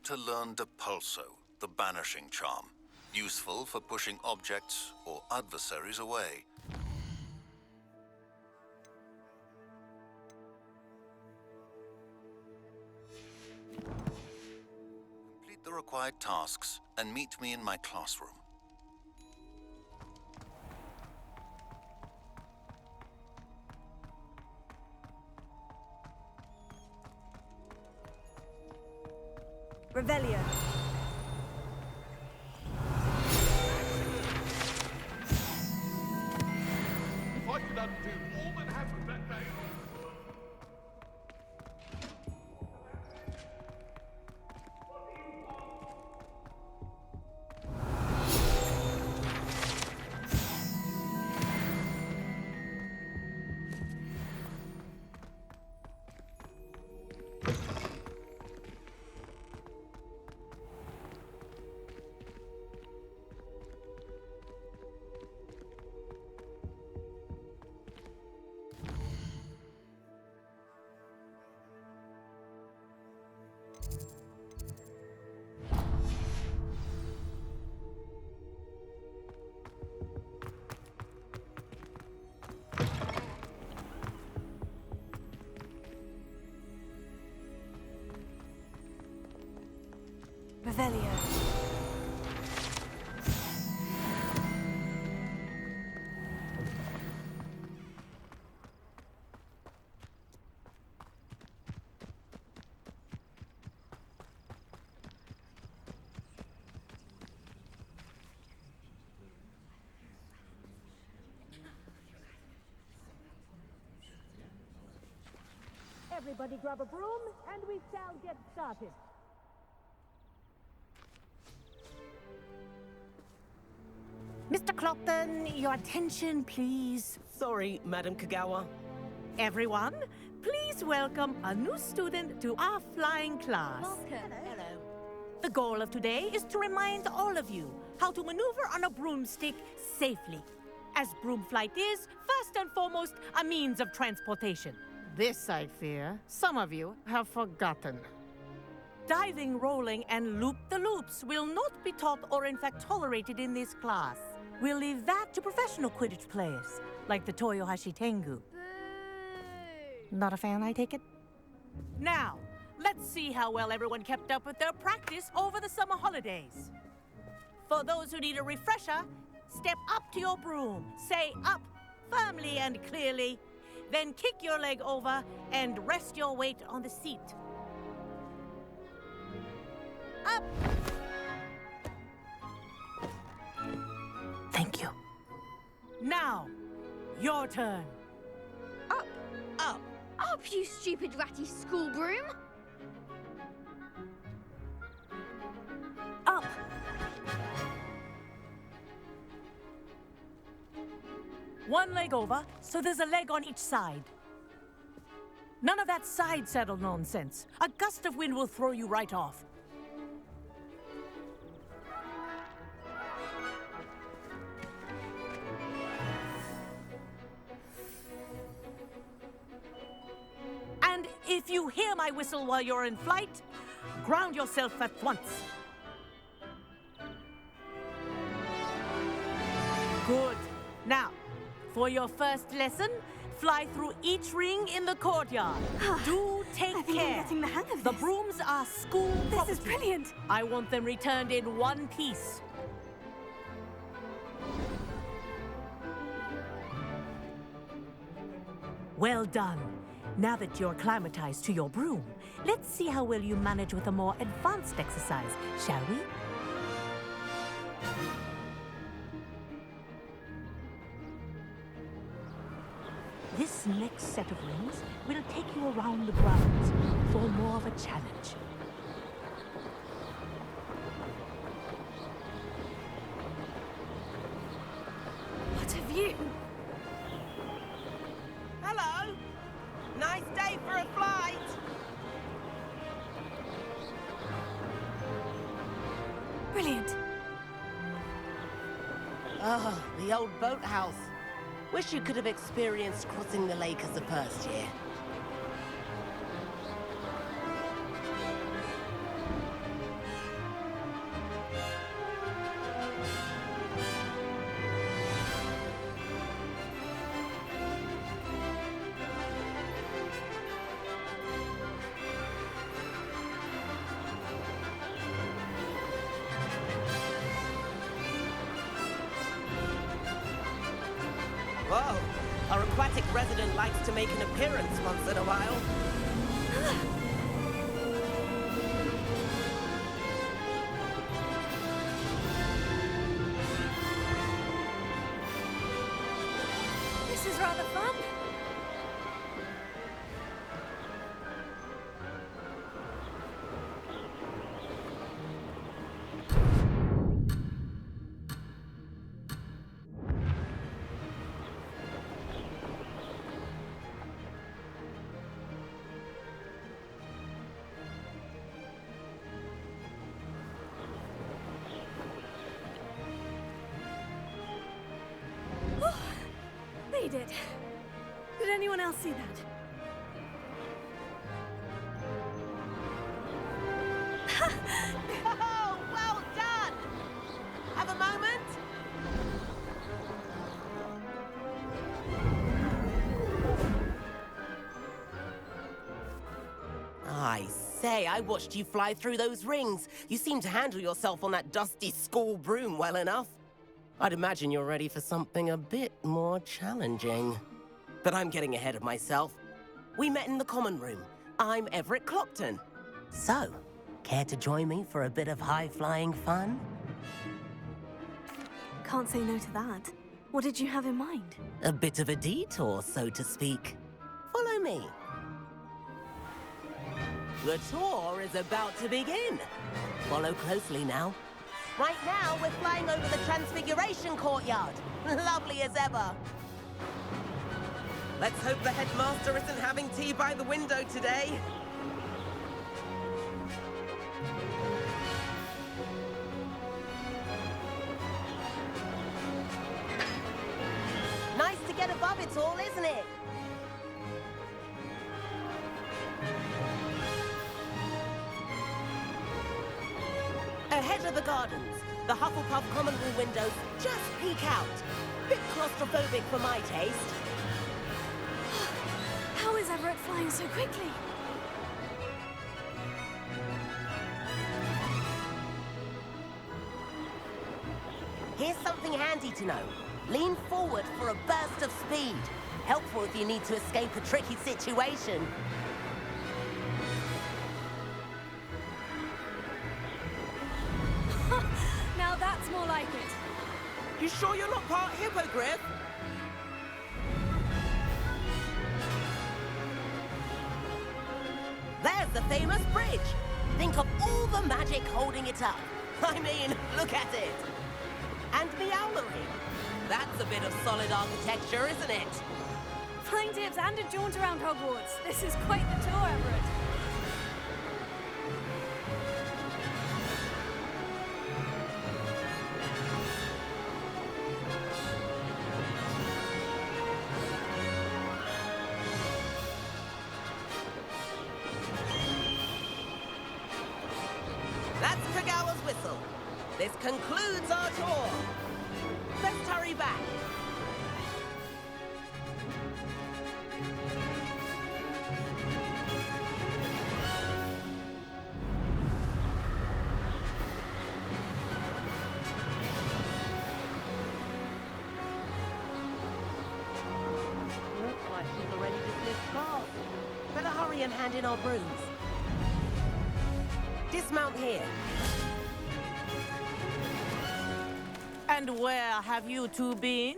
to learn Depulso, the banishing charm, useful for pushing objects or adversaries away. Complete the required tasks and meet me in my classroom. Revelio. If I could undo all that happened that day. Revelio. Everybody grab a broom, and we shall get started. Mr. Clockton, your attention, please. Sorry, Madam Kagawa. Everyone, please welcome a new student to our flying class. Hello. The goal of today is to remind all of you how to maneuver on a broomstick safely, as broom flight is, first and foremost, a means of transportation. This, I fear, some of you have forgotten. Diving, rolling, and loop-the-loops will not be taught or in fact tolerated in this class. We'll leave that to professional Quidditch players, like the Toyohashi Tengu. Not a fan, I take it? Now, let's see how well everyone kept up with their practice over the summer holidays. For those who need a refresher, step up to your broom, say up firmly and clearly, then kick your leg over and rest your weight on the seat. Up! Thank you. Now, your turn. Up! Up! Up, you stupid ratty school broom! Up! One leg over, so there's a leg on each side. None of that side saddle nonsense. A gust of wind will throw you right off. And if you hear my whistle while you're in flight, ground yourself at once. Good. Now, for your first lesson, fly through each ring in the courtyard. Do take I think care. I'm getting the hang of The this. brooms are school This property. is brilliant. I want them returned in one piece. Well done. Now that you're acclimatized to your broom, let's see how well you manage with a more advanced exercise, shall we? This next set of rings will take you around the grounds for more of a challenge. What a view. Hello! Nice day for a flight! Brilliant. Oh, the old boathouse. Wish you could have experienced crossing the lake as the first year. Our aquatic resident likes to make an appearance once in a while. This is rather fun. They did. Did anyone else see that? Oh, well done! Have a moment? I say, I watched you fly through those rings. You seem to handle yourself on that dusty school broom well enough. I'd imagine you're ready for something a bit more challenging. But I'm getting ahead of myself. We met in the common room. I'm Everett Clopton. So, care to join me for a bit of high-flying fun? Can't say no to that. What did you have in mind? A bit of a detour, so to speak. Follow me. The tour is about to begin. Follow closely now. Right now, we're flying over the Transfiguration Courtyard. Lovely as ever. Let's hope the headmaster isn't having tea by the window today. Nice to get above it all, isn't it? Ahead of the gardens, the Hufflepuff common room windows just peek out. Bit claustrophobic for my taste. How is Everett flying so quickly? Here's something handy to know. Lean forward for a burst of speed. Helpful if you need to escape a tricky situation. Now that's more like it. You sure you're not part hippogriff? There's the famous bridge. Think of all the magic holding it up. I mean, look at it. And Meowlery. That's a bit of solid architecture, isn't it? Flying tips and a jaunt around Hogwarts. This is quite the tour, Everett. That's Kagawa's whistle. This concludes our tour. Let's hurry back. Looks like she's already dismissed class. Better hurry and hand in our brooms. Dismount here. And where have you two been?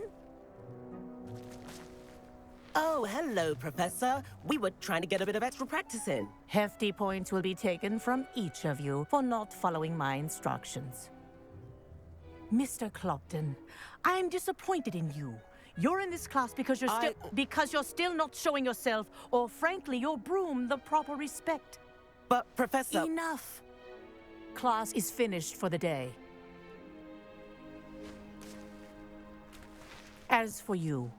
Oh, hello, Professor. We were trying to get a bit of extra practice in. Hefty points will be taken from each of you for not following my instructions. Mr. Clopton, I'm disappointed in you. You're in this class because you're still not showing yourself, or frankly, your broom the proper respect. But, Professor... Enough. Class is finished for the day. As for you,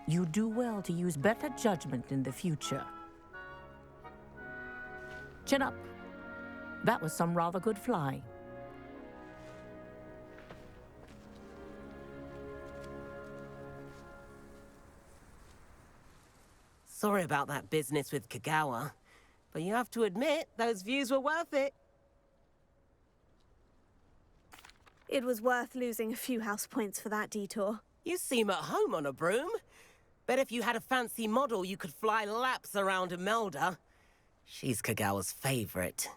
you do well to use better judgment in the future. Chin up. That was some rather good flying. Sorry about that business with Kagawa, but you have to admit, those views were worth it. It was worth losing a few house points for that detour. You seem at home on a broom. Bet if you had a fancy model, you could fly laps around Imelda. She's Kagawa's favorite.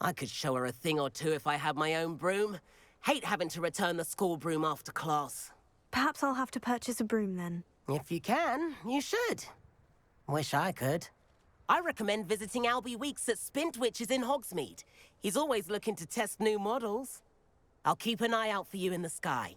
I could show her a thing or two if I had my own broom. Hate having to return the school broom after class. Perhaps I'll have to purchase a broom then. If you can, you should. Wish I could. I recommend visiting Albie Weeks at Spintwitches in Hogsmeade. He's always looking to test new models. I'll keep an eye out for you in the sky.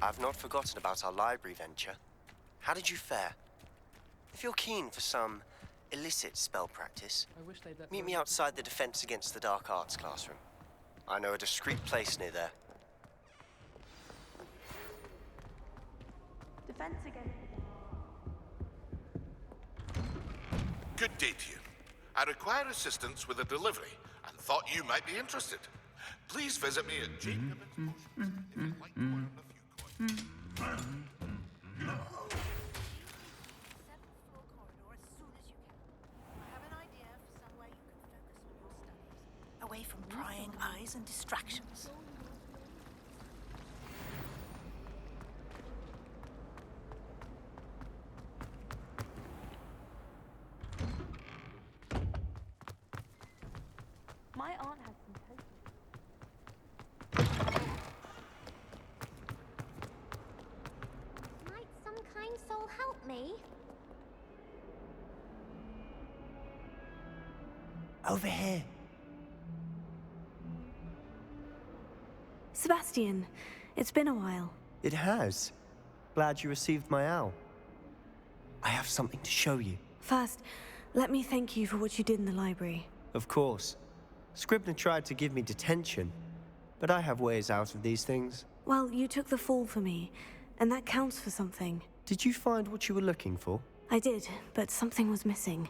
I've not forgotten about our library venture. How did you fare? If you're keen for some illicit spell practice, meet me outside the Defense Against the Dark Arts classroom. I know a discreet place near there. Defense again. Good day to you. I require assistance with a delivery and thought you might be interested. Please visit me at J. Gibbons Potions if you'd like to earn a few coins. Seventh floor corridor as soon as you can. I have an idea for somewhere you can focus on your studies, away from prying eyes and distractions. My aunt has some toast. Might some kind soul help me? Over here. Sebastian, it's been a while. It has. Glad you received my owl. I have something to show you. First, let me thank you for what you did in the library. Of course. Scribner tried to give me detention, but I have ways out of these things. Well, you took the fall for me, and that counts for something. Did you find what you were looking for? I did, but something was missing.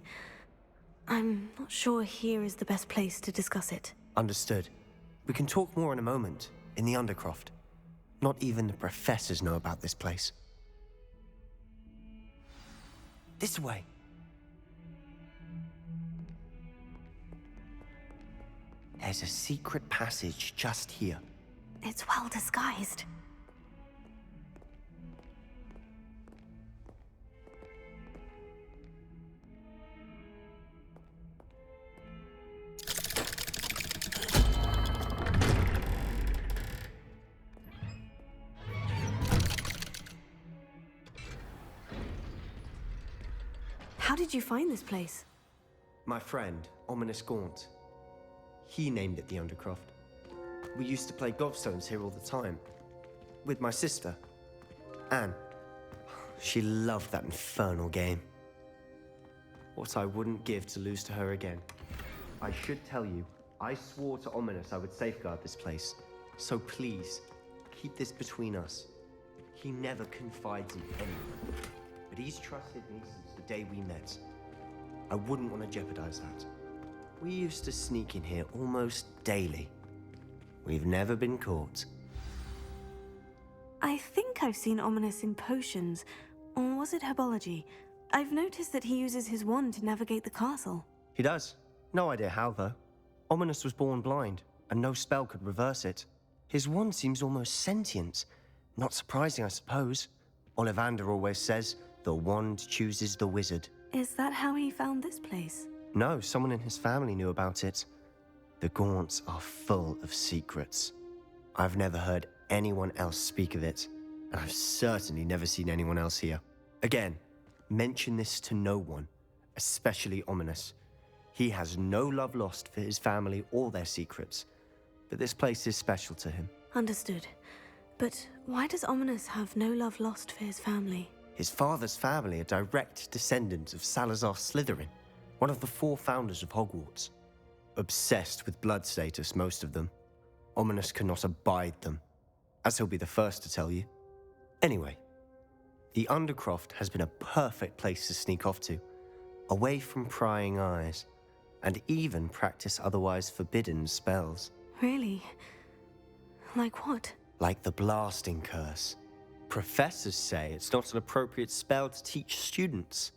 I'm not sure here is the best place to discuss it. Understood. We can talk more in a moment, in the Undercroft. Not even the professors know about this place. This way. There's a secret passage just here. It's well disguised. How did you find this place? My friend, Ominous Gaunt. He named it the Undercroft. We used to play gobstones here all the time. With my sister, Anne. She loved that infernal game. What I wouldn't give to lose to her again. I should tell you, I swore to Ominous I would safeguard this place. So please, keep this between us. He never confides in anyone. But he's trusted me since the day we met. I wouldn't want to jeopardize that. We used to sneak in here almost daily. We've never been caught. I think I've seen Ominous in potions. Or was it herbology? I've noticed that he uses his wand to navigate the castle. He does. No idea how, though. Ominous was born blind, and no spell could reverse it. His wand seems almost sentient. Not surprising, I suppose. Ollivander always says, the wand chooses the wizard. Is that how he found this place? No, someone in his family knew about it. The Gaunts are full of secrets. I've never heard anyone else speak of it, and I've certainly never seen anyone else here. Again, mention this to no one, especially Ominous. He has no love lost for his family or their secrets, but this place is special to him. Understood. But why does Ominous have no love lost for his family? His father's family are direct descendants of Salazar Slytherin, one of the 4 founders of Hogwarts. Obsessed with blood status, most of them. Ominous cannot abide them, as he'll be the first to tell you. Anyway, the Undercroft has been a perfect place to sneak off to, away from prying eyes, and even practice otherwise forbidden spells. Really? Like what? Like the blasting curse. Professors say it's not an appropriate spell to teach students.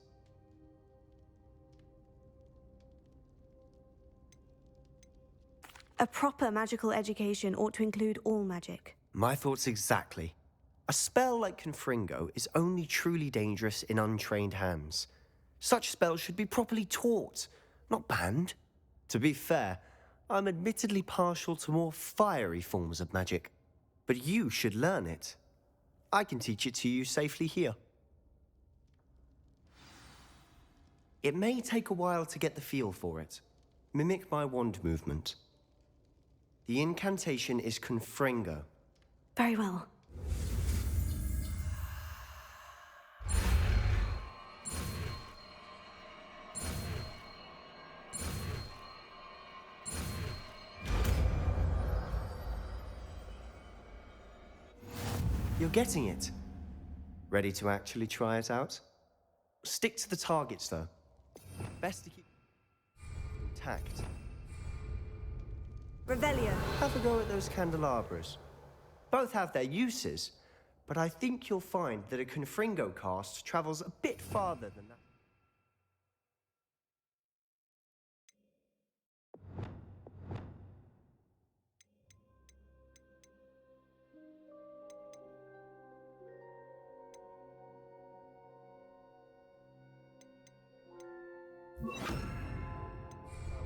A proper magical education ought to include all magic. My thoughts exactly. A spell like Confringo is only truly dangerous in untrained hands. Such spells should be properly taught, not banned. To be fair, I'm admittedly partial to more fiery forms of magic, but you should learn it. I can teach it to you safely here. It may take a while to get the feel for it. Mimic my wand movement. The incantation is Confringo. Very well. You're getting it. Ready to actually try it out? Stick to the targets, though. Best to keep intact. Revelio. Have a go at those candelabras. Both have their uses, but I think you'll find that a Confringo cast travels a bit farther than that.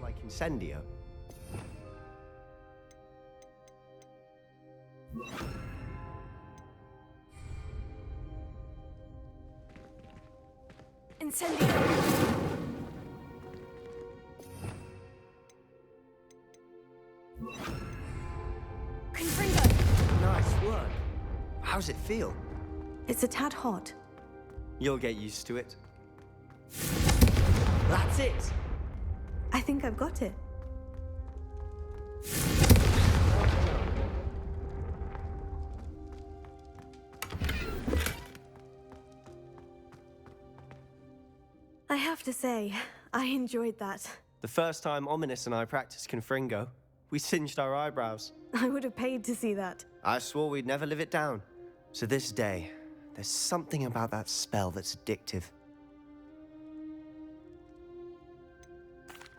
Like Incendio. Incendio. Confringo. Nice work. How's it feel? It's a tad hot. You'll get used to it. That's it! I think I've got it. I have to say, I enjoyed that. The first time Ominous and I practiced Confringo, we singed our eyebrows. I would have paid to see that. I swore we'd never live it down. So this day, there's something about that spell that's addictive.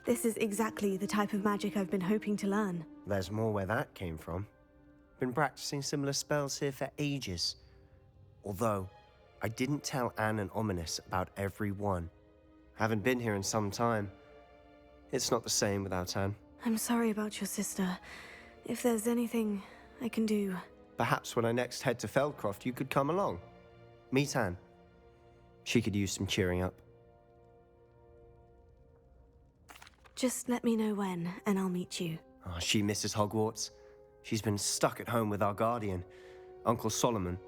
This is exactly the type of magic I've been hoping to learn. There's more where that came from. Been practicing similar spells here for ages. Although, I didn't tell Anne and Ominous about every one. Haven't been here in some time. It's not the same without Anne. I'm sorry about your sister. If there's anything I can do... Perhaps when I next head to Feldcroft, you could come along. Meet Anne. She could use some cheering up. Just let me know when, and I'll meet you. Oh, she misses Hogwarts. She's been stuck at home with our guardian, Uncle Solomon.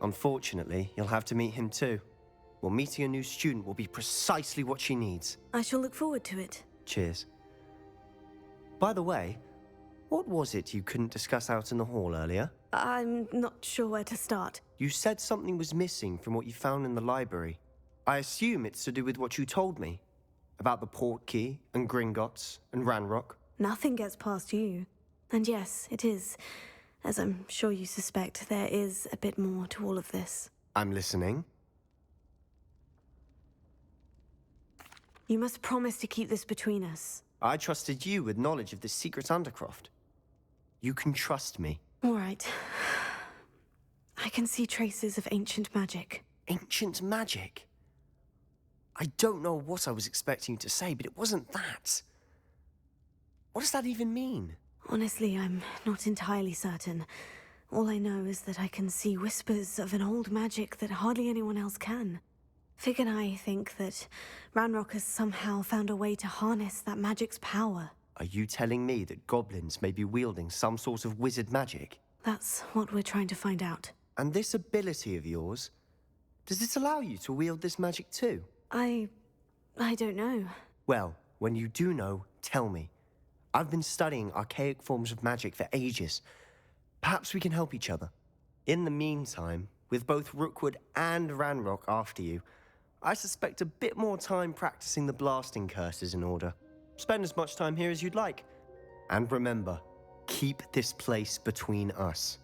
Unfortunately, you'll have to meet him too. Well, meeting a new student will be precisely what she needs. I shall look forward to it. Cheers. By the way, what was it you couldn't discuss out in the hall earlier? I'm not sure where to start. You said something was missing from what you found in the library. I assume it's to do with what you told me. About the Portkey, and Gringotts, and Ranrock. Nothing gets past you. And yes, it is. As I'm sure you suspect, there is a bit more to all of this. I'm listening. You must promise to keep this between us. I trusted you with knowledge of this secret Undercroft. You can trust me. All right. I can see traces of ancient magic. Ancient magic? I don't know what I was expecting you to say, but it wasn't that. What does that even mean? Honestly, I'm not entirely certain. All I know is that I can see whispers of an old magic that hardly anyone else can. Fig and I think that Ranrock has somehow found a way to harness that magic's power. Are you telling me that goblins may be wielding some sort of wizard magic? That's what we're trying to find out. And this ability of yours, does it allow you to wield this magic too? I don't know. Well, when you do know, tell me. I've been studying archaic forms of magic for ages. Perhaps we can help each other. In the meantime, with both Rookwood and Ranrock after you, I suspect a bit more time practicing the blasting curse is in order. Spend as much time here as you'd like. And remember, keep this place between us.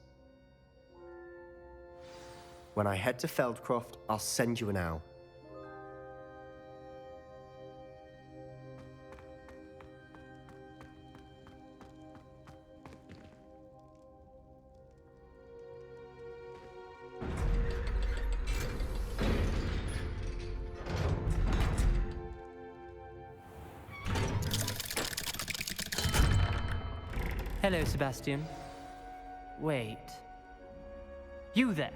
When I head to Feldcroft, I'll send you an owl. Hello, Sebastian. Wait. You there?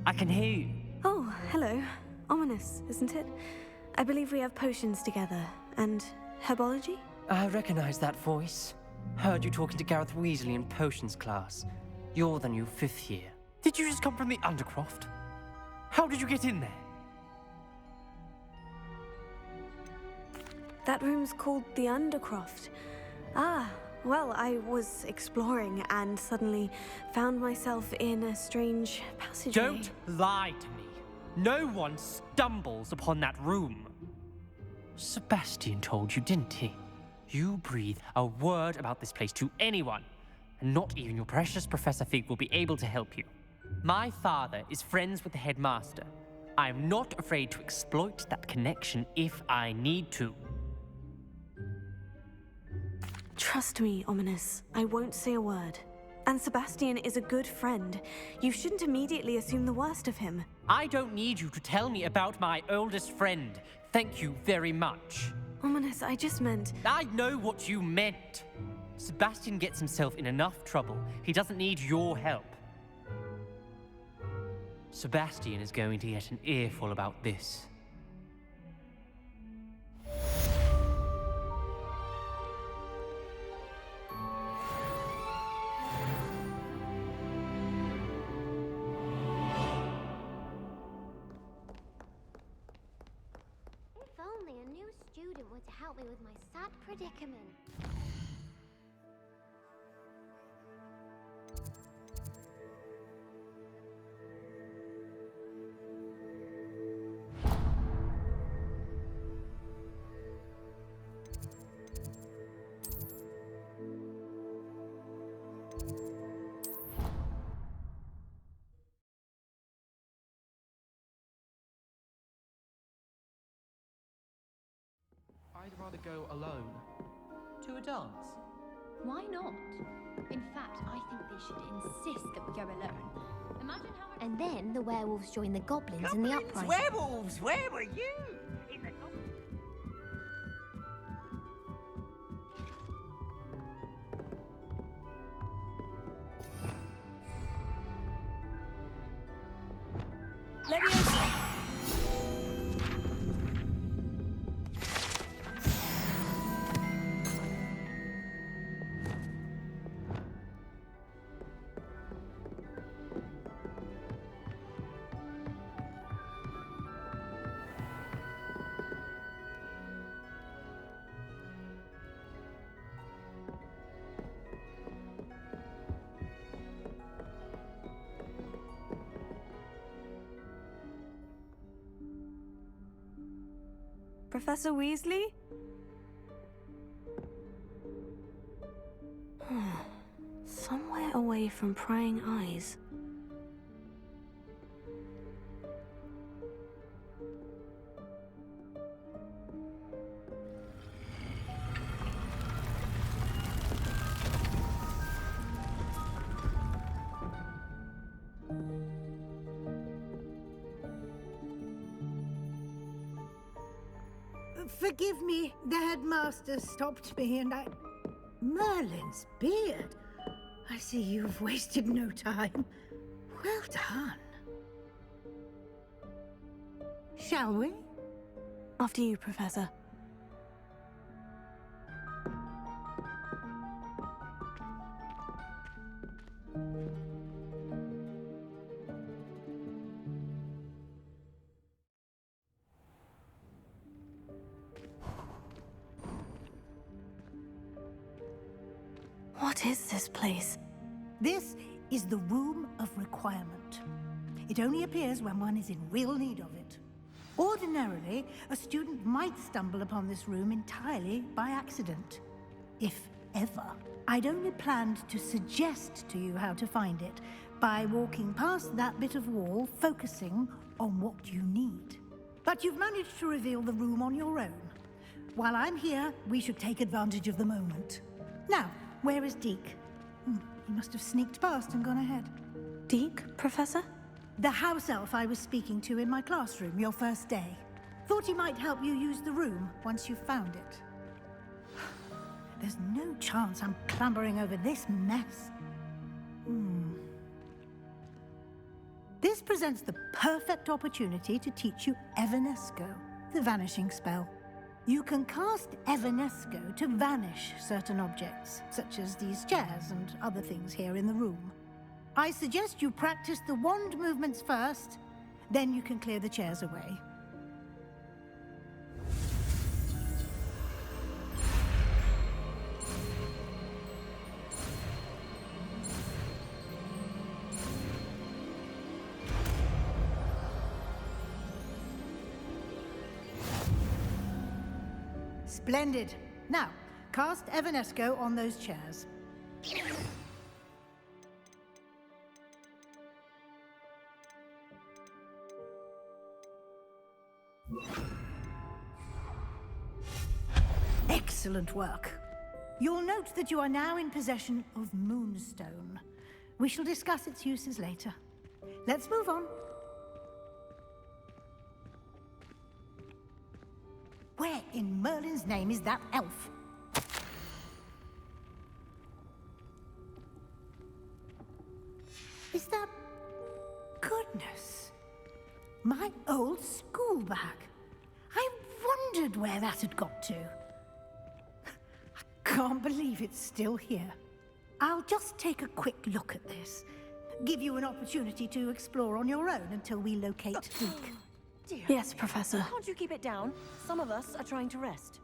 I can hear you. Oh, hello. Ominous, isn't it? I believe we have potions together. And herbology? I recognize that voice. Heard you talking to Gareth Weasley in potions class. You're the new 5th year. Did you just come from the Undercroft? How did you get in there? That room's called the Undercroft. Ah, well, I was exploring and suddenly found myself in a strange passageway. Don't lie to me. No one stumbles upon that room. Sebastian told you, didn't he? You breathe a word about this place to anyone, and not even your precious Professor Fig will be able to help you. My father is friends with the headmaster. I am not afraid to exploit that connection if I need to. Trust me, Ominous. I won't say a word. And Sebastian is a good friend. You shouldn't immediately assume the worst of him. I don't need you to tell me about my oldest friend. Thank you very much. Ominous, I just meant... I know what you meant. Sebastian gets himself in enough trouble. He doesn't need your help. Sebastian is going to get an earful about this. If only a new student were to help me with my sad predicament. I'd rather go alone. To a dance? Why not? In fact, I think they should insist that we go alone. Imagine how much... And then the werewolves join the goblins in the uprising. Werewolves! Where were you? In the Leviosa! Professor Weasley? Somewhere away from prying eyes. Forgive me. The headmaster stopped me and I... Merlin's beard. I see you've wasted no time. Well done. Shall we? After you, Professor. What is this place? This is the Room of Requirement. It only appears when one is in real need of it. Ordinarily, a student might stumble upon this room entirely by accident. If ever. I'd only planned to suggest to you how to find it by walking past that bit of wall, focusing on what you need. But you've managed to reveal the room on your own. While I'm here, we should take advantage of the moment. Now, where is Deke? He must have sneaked past and gone ahead. Deke, Professor? The house elf I was speaking to in my classroom your first day. Thought he might help you use the room once you've found it. There's no chance I'm clambering over this mess. This presents the perfect opportunity to teach you Evanesco, the vanishing spell. You can cast Evanesco to vanish certain objects, such as these chairs and other things here in the room. I suggest you practice the wand movements first, then you can clear the chairs away. Splendid. Now, cast Evanesco on those chairs. Excellent work. You'll note that you are now in possession of Moonstone. We shall discuss its uses later. Let's move on. Where in Merlin's name is that elf? Is that... Goodness. My old school bag. I wondered where that had got to. I can't believe it's still here. I'll just take a quick look at this. Give you an opportunity to explore on your own until we locate Deke. Yes, Professor. Can't you keep it down? Some of us are trying to rest.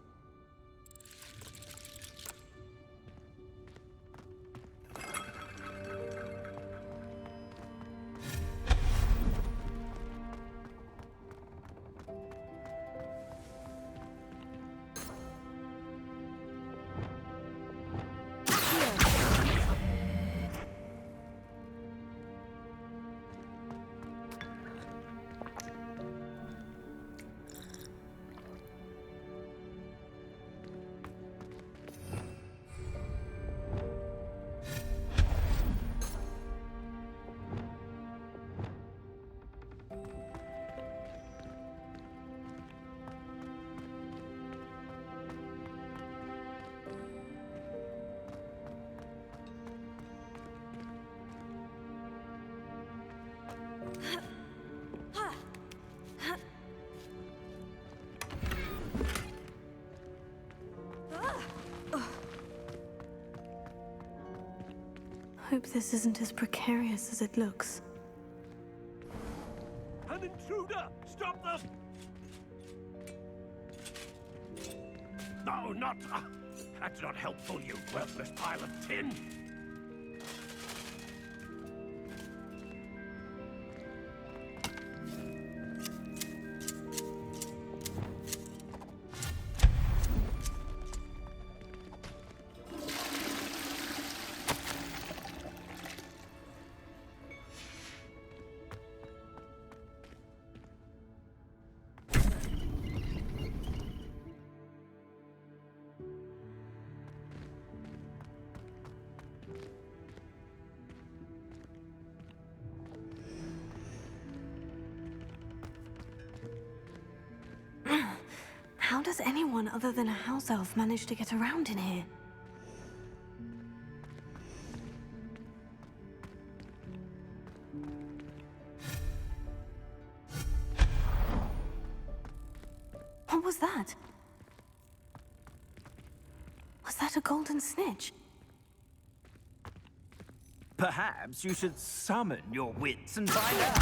Hope this isn't as precarious as it looks. An intruder! Stop them! No, not... that's not helpful, you worthless pile of tin! How does anyone other than a house elf manage to get around in here? What was that? Was that a golden snitch? Perhaps you should summon your wits and find out.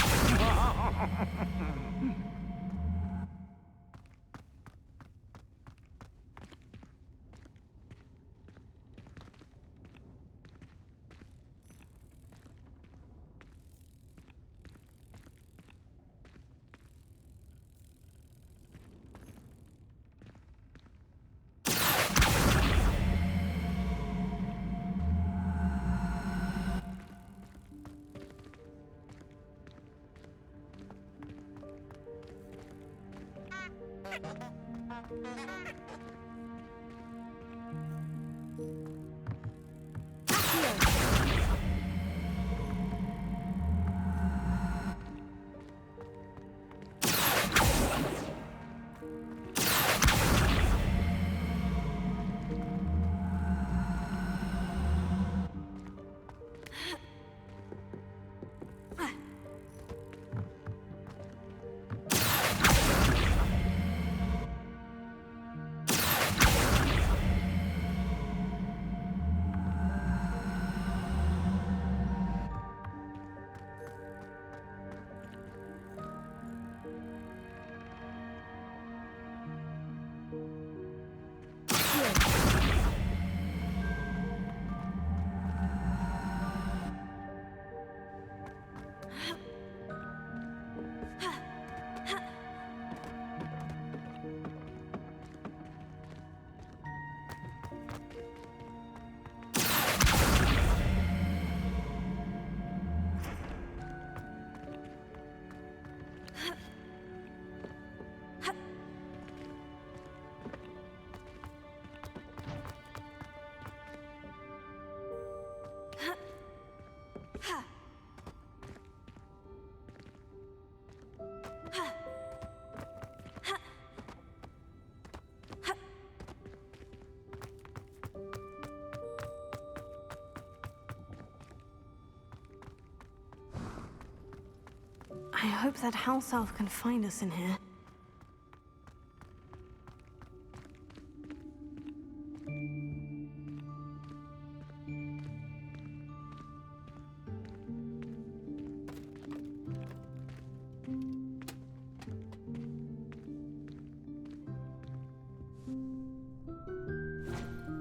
I hope that house elf can find us in here.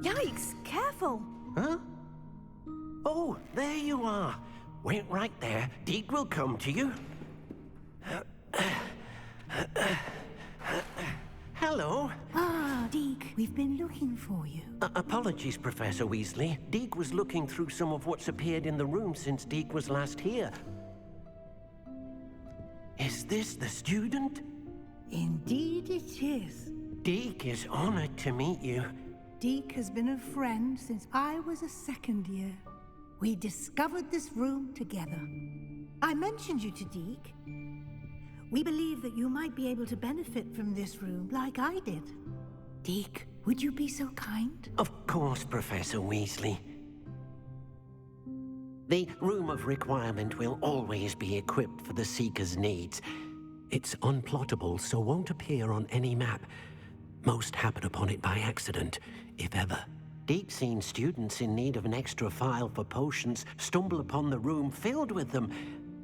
Yikes! Careful! Huh? Oh, there you are. Wait right there. Deke will come to you. Hello. Ah, Deke, we've been looking for you. Apologies, Professor Weasley. Deke was looking through some of what's appeared in the room since Deke was last here. Is this the student? Indeed it is. Deke is honored to meet you. Deke has been a friend since I was a second year. We discovered this room together. I mentioned you to Deke. We believe that you might be able to benefit from this room like I did. Deke, would you be so kind? Of course, Professor Weasley. The Room of Requirement will always be equipped for the Seeker's needs. It's unplottable, so won't appear on any map. Most happen upon it by accident, if ever. Deke's seen students in need of an extra file for potions stumble upon the room filled with them.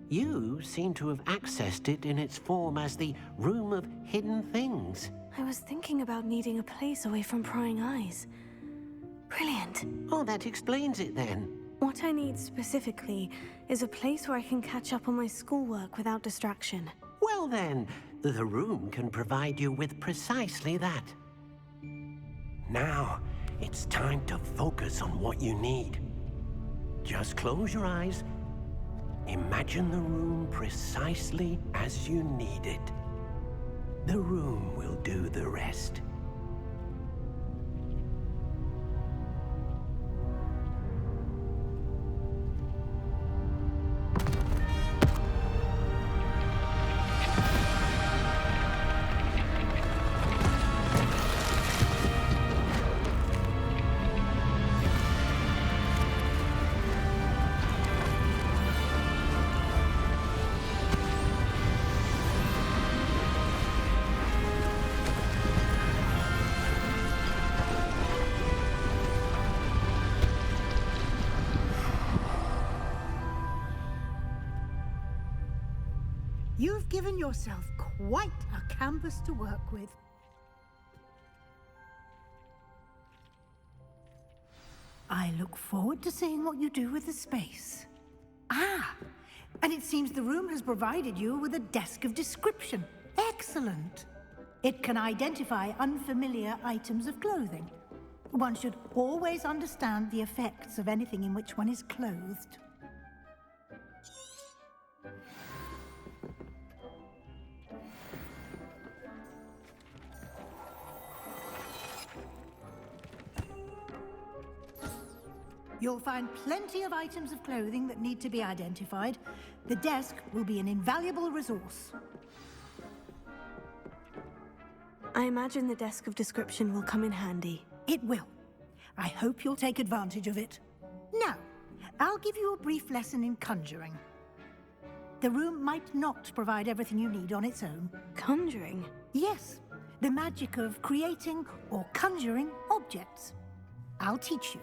You seem to have accessed it in its form as the Room of Hidden Things. I was thinking about needing a place away from prying eyes. Brilliant. Oh, that explains it then. What I need specifically is a place where I can catch up on my schoolwork without distraction. Well then, the room can provide you with precisely that. Now, it's time to focus on what you need. Just close your eyes. Imagine the room precisely as you need it. The room will do the rest. You've given yourself quite a canvas to work with. I look forward to seeing what you do with the space. Ah, and it seems the room has provided you with a desk of description. Excellent. It can identify unfamiliar items of clothing. One should always understand the effects of anything in which one is clothed. You'll find plenty of items of clothing that need to be identified. The desk will be an invaluable resource. I imagine the desk of description will come in handy. It will. I hope you'll take advantage of it. Now, I'll give you a brief lesson in conjuring. The room might not provide everything you need on its own. Conjuring? Yes, the magic of creating or conjuring objects. I'll teach you.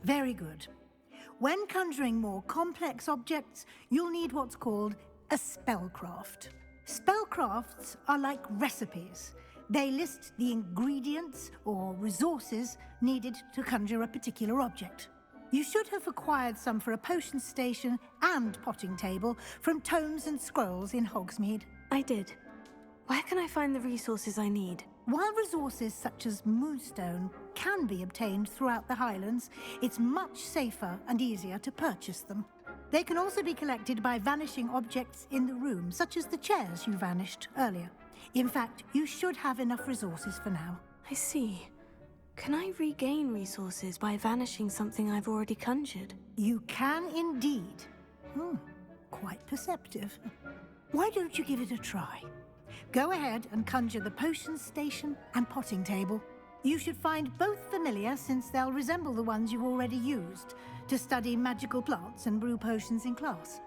Very good. When conjuring more complex objects, you'll need what's called a spellcraft. Spellcrafts are like recipes. They list the ingredients or resources needed to conjure a particular object. You should have acquired some for a potion station and potting table from tomes and scrolls in Hogsmeade. I did. Where can I find the resources I need? While resources such as moonstone can be obtained throughout the Highlands, it's much safer and easier to purchase them. They can also be collected by vanishing objects in the room, such as the chairs you vanished earlier. In fact, you should have enough resources for now. I see. Can I regain resources by vanishing something I've already conjured? You can indeed. Quite perceptive. Why don't you give it a try? Go ahead and conjure the potion station and potting table. You should find both familiar, since they'll resemble the ones you've already used to study magical plants and brew potions in class.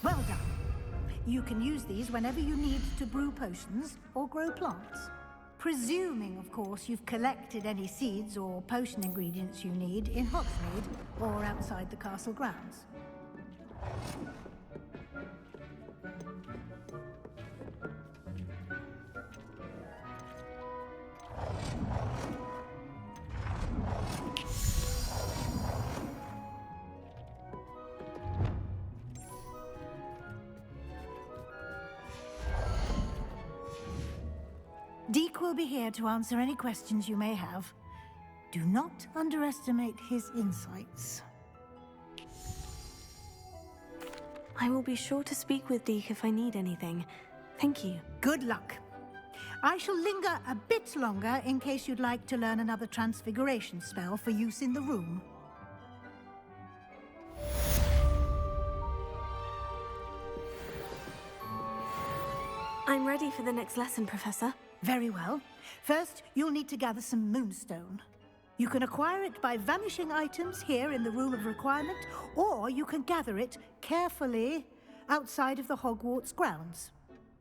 Well done. You can use these whenever you need to brew potions or grow plants. Presuming, of course, you've collected any seeds or potion ingredients you need in Hogsmeade or outside the castle grounds. Deke will be here to answer any questions you may have. Do not underestimate his insights. I will be sure to speak with Deke if I need anything. Thank you. Good luck. I shall linger a bit longer in case you'd like to learn another transfiguration spell for use in the room. I'm ready for the next lesson, Professor. Very well. First, you'll need to gather some moonstone. You can acquire it by vanishing items here in the Room of Requirement, or you can gather it carefully outside of the Hogwarts grounds.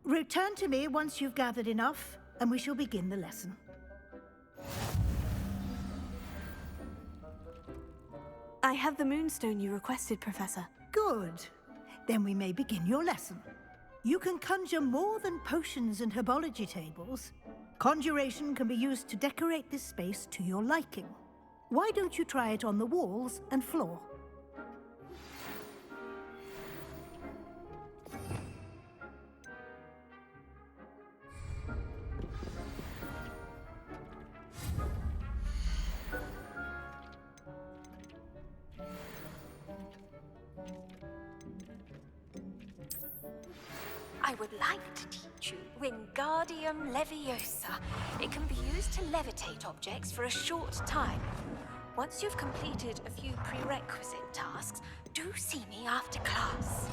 Return to me once you've gathered enough, and we shall begin the lesson. I have the moonstone you requested, Professor. Good. Then we may begin your lesson. You can conjure more than potions and herbology tables. Conjuration can be used to decorate this space to your liking. Why don't you try it on the walls and floor? I would like to teach you Wingardium Leviosa. It can be used to levitate objects for a short time. Once you've completed a few prerequisite tasks, do see me after class.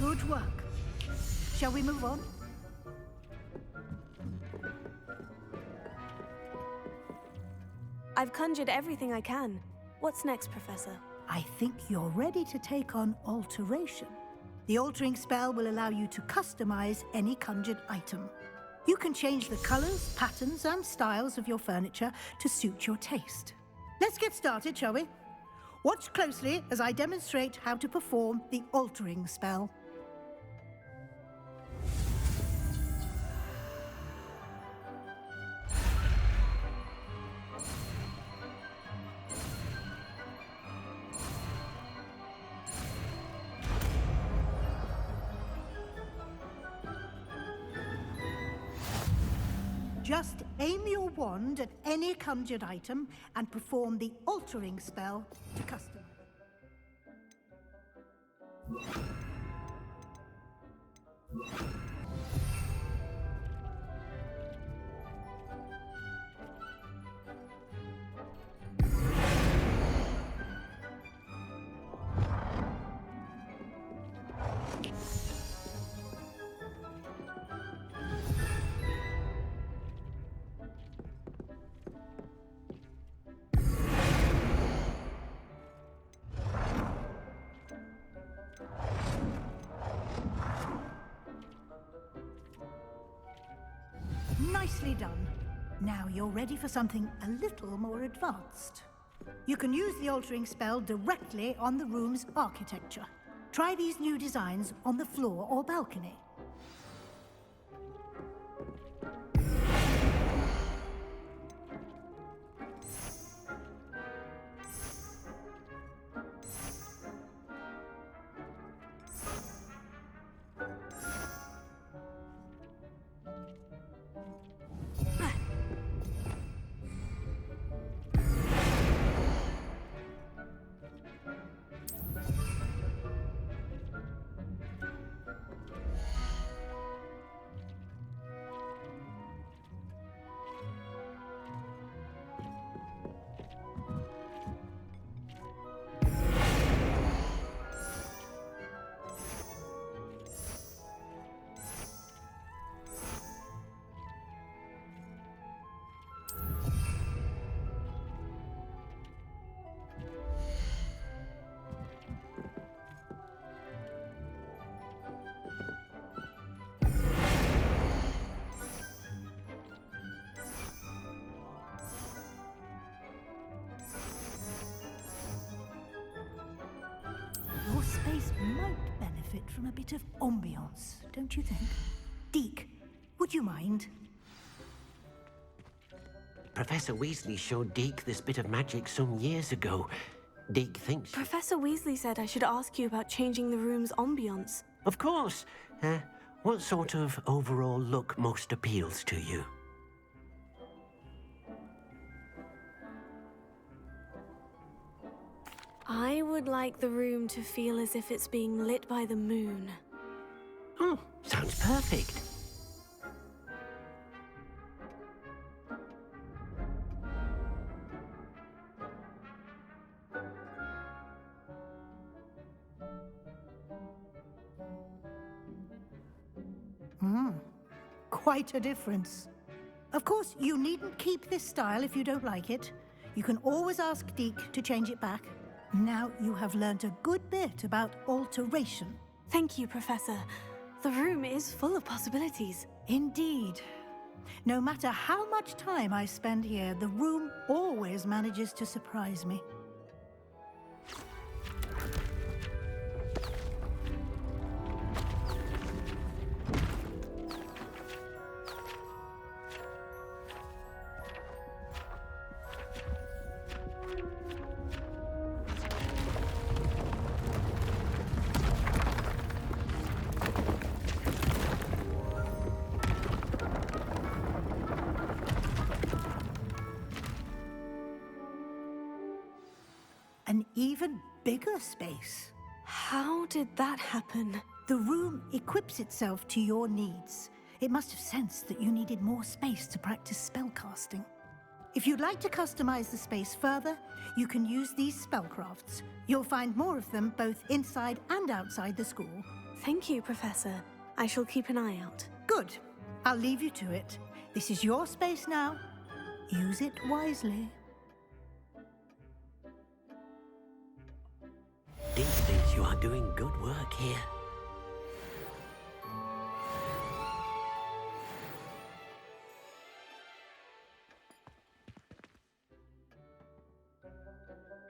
Good work. Shall we move on? I've conjured everything I can. What's next, Professor? I think you're ready to take on alteration. The altering spell will allow you to customize any conjured item. You can change the colors, patterns, and styles of your furniture to suit your taste. Let's get started, shall we? Watch closely as I demonstrate how to perform the altering spell. Just aim your wand at any conjured item and perform the altering spell to custom. Nicely done. Now you're ready for something a little more advanced. You can use the altering spell directly on the room's architecture. Try these new designs on the floor or balcony. Your space might benefit from a bit of ambiance, don't you think? Deke, would you mind? Professor Weasley showed Deke this bit of magic some years ago. Deke thinks... Professor Weasley said I should ask you about changing the room's ambiance. Of course. What sort of overall look most appeals to you? I would like the room to feel as if it's being lit by the moon. Oh, sounds perfect. Quite a difference. Of course, you needn't keep this style if you don't like it. You can always ask Deke to change it back. Now you have learnt a good bit about alteration. Thank you, Professor. The room is full of possibilities. Indeed. No matter how much time I spend here, the room always manages to surprise me. An even bigger space. How did that happen? The room equips itself to your needs. It must have sensed that you needed more space to practice spellcasting. If you'd like to customize the space further, you can use these spellcrafts. You'll find more of them both inside and outside the school. Thank you, Professor. I shall keep an eye out. Good. I'll leave you to it. This is your space now. Use it wisely. Dean thinks you are doing good work here.